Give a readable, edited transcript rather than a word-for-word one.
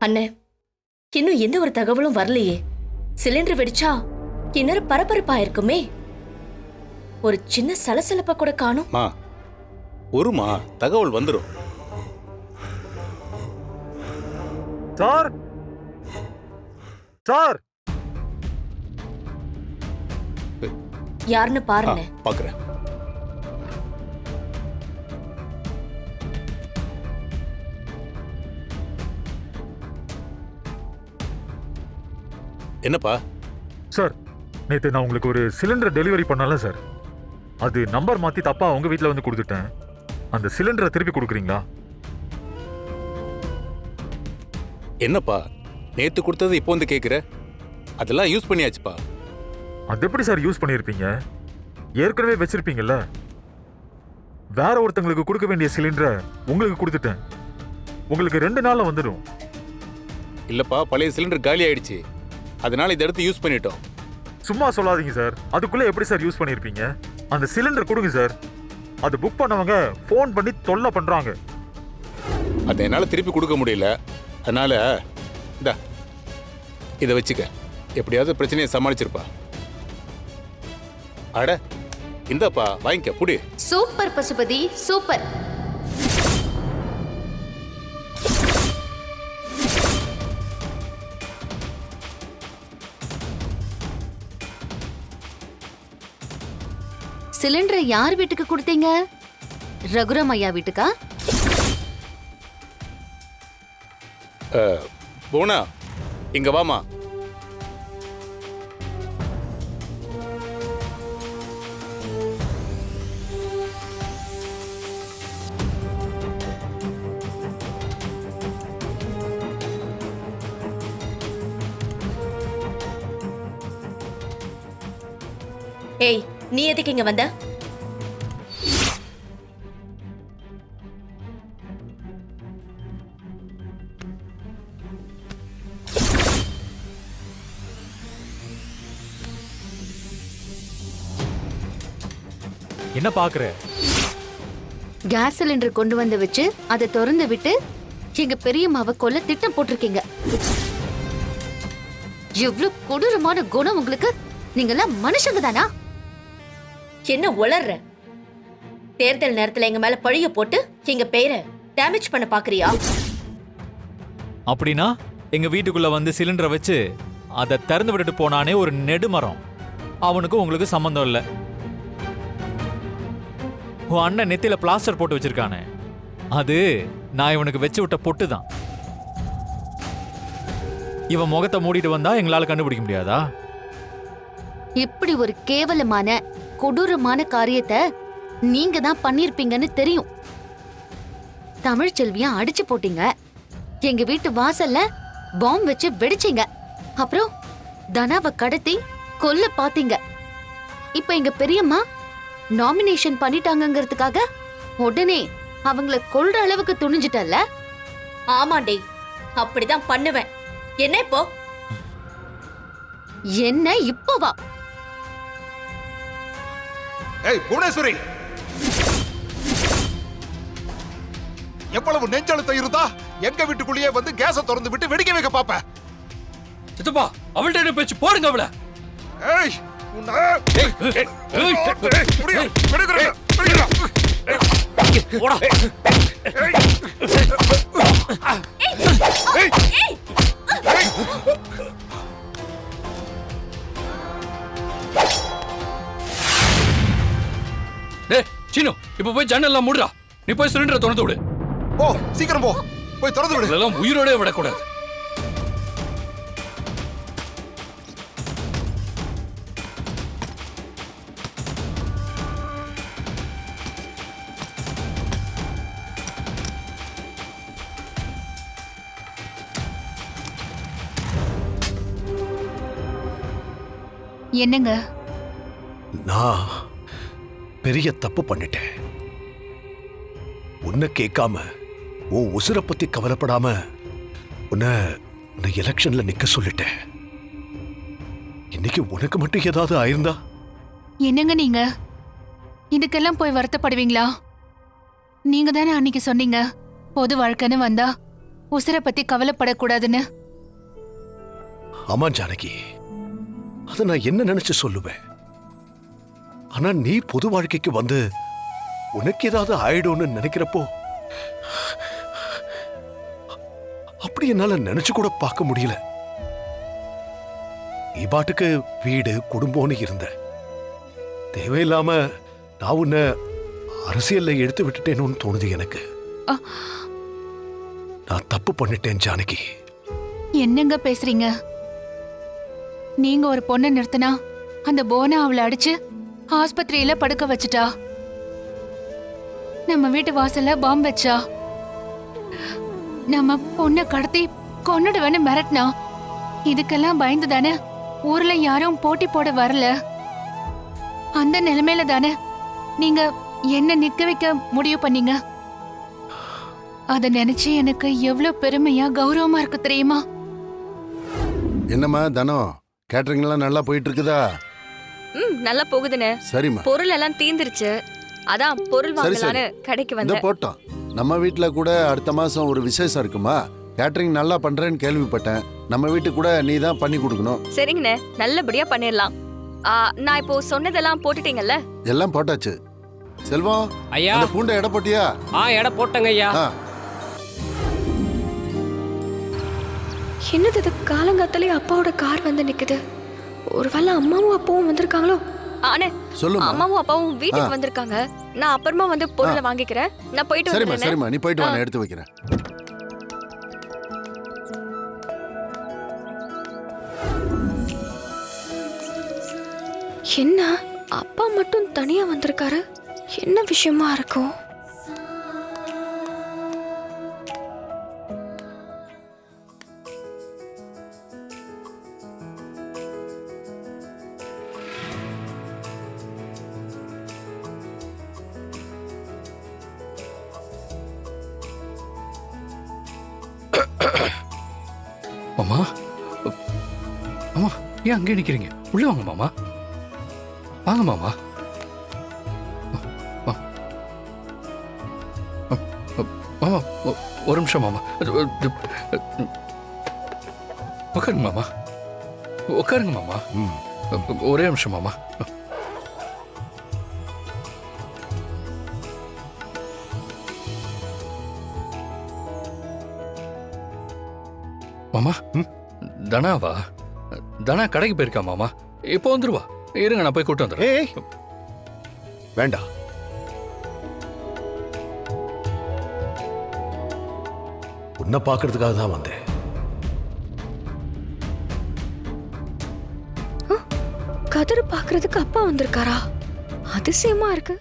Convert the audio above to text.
அண்ணே, இன்னும் எந்த ஒரு தகவலும் வரலையே. சிலிண்டர் வெடிச்சா கிணறு பரபரப்பா இருக்குமே. ஒரு சின்ன சலசலப்ப கூட காணும். ஒருமா தகவல் வந்துடும். சார் சார் யாருன்னு பாருங்க. பாக்குறேன். என்னப்பா? சார், நேத்து நான் உங்களுக்கு ஒரு சிலிண்டர் டெலிவரி பண்ணல சார். அது நம்பர் மாத்தி தப்பா உங்க வீட்ல வந்து கொடுத்துட்டேன். அந்த சிலிண்டரை திருப்பி கொடுக்குறீங்களா? என்னப்பா நேத்து கொடுத்தது இப்போ வந்து கேக்குற? அதெல்லாம் யூஸ் பண்ணியாச்சுப்பா. அது எப்படி சார் யூஸ் பண்ணியிருப்பீங்க? ஏற்கனவே வச்சிருப்பீங்கல்ல. வேற ஒருத்தங்களுக்கு கொடுக்க வேண்டிய சிலிண்டரை உங்களுக்கு கொடுத்துட்டேன். உங்களுக்கு 2 நாள்ல வந்துடும். இல்லப்பா, பழைய சிலிண்டர் காலி ஆயிடுச்சு. அதனால இதை எடுத்து யூஸ் பண்ணிட்டோம். சும்மா சொல்லாதீங்க சார். அதுக்குள்ள எப்படி சார் யூஸ் பண்ணியிருப்பீங்க? அந்த சிலிண்டர் கொடுங்க சார். அது புக் பண்ணவங்க ஃபோன் பண்ணி தொல்லை பண்றாங்க. அதை என்னால் திருப்பி கொடுக்க முடியல. அதனால இந்தா இதை வச்சுக்க. எப்படியாவது பிரச்சனையை சமாளிச்சிருப்பா. அட இந்தாப்பா, வாங்கிக்க, புடி. Super Pasupathi, super. சிலிண்டரை யார் வீட்டுக்கு கொடுத்தீங்க? ரகுராம் ஐயா வீட்டுக்கா? போனா இங்க வாமா. ஏய், நீ எதுக்கு இங்க வந்த? என்ன பாக்குற? கேஸ் சிலிண்டர் கொண்டு வந்து வச்சு அதை திறந்து விட்டு எங்க பெரியம்மாவை கொல்ல திட்டம் போட்டிருக்கீங்க. எவ்வளவு கொடூரமான குணம் உங்களுக்கு! நீங்கெல்லாம் மனுஷங்க தானா? என்ன உளர்ற? தேர்தல் நேரத்துல எங்க மேல பழிய போட்டு எங்க பேரை டேமேஜ் பண்ண பாக்குறியா? அப்படின்னா எங்க வீட்டுக்குள்ள வந்து சிலிண்டரை வச்சு அதை திறந்து விட்டுட்டு போனானே ஒரு நெடுமரம், அவனுக்கு உங்களுக்கு சம்பந்தம் இல்லை. உன் அண்ணன் நெத்தியில பிளாஸ்டர் போட்டு வச்சிருக்கானே, அது நான் இவனுக்கு வச்சு விட்ட பொட்டு தான். இவன் முகத்தை மூடிட்டு வந்தா எங்களால கண்டுபிடிக்க முடியாதா? இப்படி ஒரு கேவலமான கொடூரமான காரியத்தை நீங்க தான் பண்ணிருப்பீங்கன்னு தெரியும். தமிழ்ச்செல்வியா அடிச்சு போட்டீங்க. எங்க வீட்டு வாசல்ல பாம்பு வச்சு வெடிச்சீங்க. அப்புறம் தனாவை கடத்தி கொல்ல பாத்தீங்க. இப்ப எங்க பெரியம்மா நாமினேஷன் பண்ணிட்டாங்கங்கிறதுக்காக உடனே அவங்கள கொல்ற அளவுக்கு துணிஞ்சிட்டல்ல? ஆமாண்டே, அப்படிதான் பண்ணுவேன். என்ன இப்போ? என்ன இப்போவா? ஏய் புவனேஸ்வரி, எவ்வளவு நெஞ்சழுத்தம் இருந்தா எங்க வீட்டுக்குள்ளேயே வந்து கேஸ திறந்து விட்டு வெடிக்க வைக்க பாப்ப? சித்தப்பா, அவள்கிட்ட என்ன பேச்சு? போடுங்க அவளை. ஏய் உன்னை புடிங்க, வெடுக்குறேன், வெடுக்குறேன். போடா. டேய் சீனு, இப்ப போய் ஜன்னல்லாம் மூடுறா. நீ போய் சிலிண்டரை திறந்து விடு. போ, சீக்கிரம் போ, போய் திறந்து விடு. இதெல்லாம் உயிரோட விடக்கூடாது. என்னங்க? நான் பெரிய தப்பு பண்ணிட்டேன். உன்னை கேட்காம, உன் உசுரை பத்தி கவலைப்படாம உன்னை எலெக்ஷன்ல நிக்க சொல்லிட்டேன். இன்னைக்கு உனக்கு மட்டும் ஏதாவது ஆயிருந்தா? என்னங்க நீங்க இதுக்கெல்லாம் போய் வருத்தப்படுவீங்களா? நீங்க தானே அன்னைக்கு சொன்னீங்க, பொது வாழ்க்கைன்னு வந்தா உசுரை பத்தி கவலைப்படக்கூடாதுன்னு. ஆமா ஜானகி, அதை நான் என்ன நினைச்சு சொல்லுவேன். ஆனா நீ பொது வாழ்க்கைக்கு வந்து உனக்கு ஏதாவது ஆயிடும்னு நினைக்கிறப்போ அப்படி என்னால நினைச்சு கூட பார்க்க முடியல. நீ பாட்டுக்கு வீடு குடும்பம்னு இருந்த, தேவையில்லாம நான் உன்னை அரசியல்ல எடுத்து விட்டுட்டேன்னு தோணுது எனக்கு. நான் தப்பு பண்ணிட்டேன் ஜானகி. என்னங்க பேசுறீங்க? நீங்க ஒரு பொண்ணை நிறுத்தினா அந்த போனா அவளை அடிச்சு ஆஸ்பத்திரியில படுக்க வச்சுட்டா. நம்ம வீட்டு வாசல்ல பாம்பு வச்சா. நம்ம பொண்ணை கடத்தி கொன்னுடுவேன்னு மிரட்டினா. இதுக்கெல்லாம் பயந்து தானே ஊர்ல யாரும் போட்டி போட வரல. அந்த நிலைமையில தானே நீங்க என்ன நிக்க வைக்க முடிவு பண்ணீங்க. அத நினைச்சு எனக்கு எவ்வளவு பெருமையா கௌரவமா இருக்கு தெரியுமா? என்னம்மா தனம், கேட்டரிங் எல்லாம் நல்லா போயிட்டு இருக்குதா? நல்லா போகுதுன்னு. சரிம்மா, பொருள் எல்லாம் தீந்துருச்சு. அதான் பொருள் வாங்கலான்னு கடைக்கு இந்த வந்தேன். போட்டோம். நம்ம வீட்ல கூட அடுத்த மாசம் ஒரு விசேஷம் இருக்குமா? கேட்டரிங் நல்லா பண்றேன்னு கேள்விப்பட்டேன். நம்ம வீட்டுக்கு கூட நீ தான் பண்ணி கொடுக்கணும். சரிங்கண்ணே, நல்லபடியா பண்ணிடலாம். நான் இப்போ சொன்னதெல்லாம் போட்டுட்டீங்கல்ல? எல்லாம் போட்டாச்சு. செல்வம், ஐயா, அந்த பூண்டை எடை போட்டியா? எடை போட்டங்க ஐயா. ஆ, என்னது இது? காலங்காத்தாலே அப்பாவோட கார் வந்து நிக்குது. ஒருவேளை அம்மாவும் அப்பாவும் வந்திருக்காங்களோ? ஆனே, சொல்லுமா. அம்மாவும் அப்பாவும் வீட்டுக்கு வந்திருக்காங்க. நான் அப்புறமா வந்து பொருளை வாங்கிக்கிறேன். நான் போயிட்டு சரிம்மா வந்துடுறேன். சரிம்மா, நீ போயிட்டு வா, நான் எடுத்து வைக்கிறேன். என்ன அப்பா மட்டும் தனியா வந்திருக்காரு? என்ன விஷயமா இருக்கும்? மாமா, மாமா, ஏன் அங்கே நிக்கிறீங்க? உள்ள வாங்க மாமா. வாங்க மாமா. மாமா, ஒரு நிமிஷம் மாமா. உட்காருங்க மாமா, உட்காருங்க மாமா. ஒரே நிமிஷம் மாமா. மாமா, தனாவா? தனா கடைக்கு போயிருக்கா மாமா. இப்போ வந்துருவா. இருங்க, நான் போய் கூட்டு வந்துடுறேன். ஏய், வேண்டாம். உன்னை பார்க்கறதுக்காக தான் வந்தேன். கதிர் பாக்குறதுக்கு அப்பா வந்திருக்காரா? அதிசயமா இருக்கு.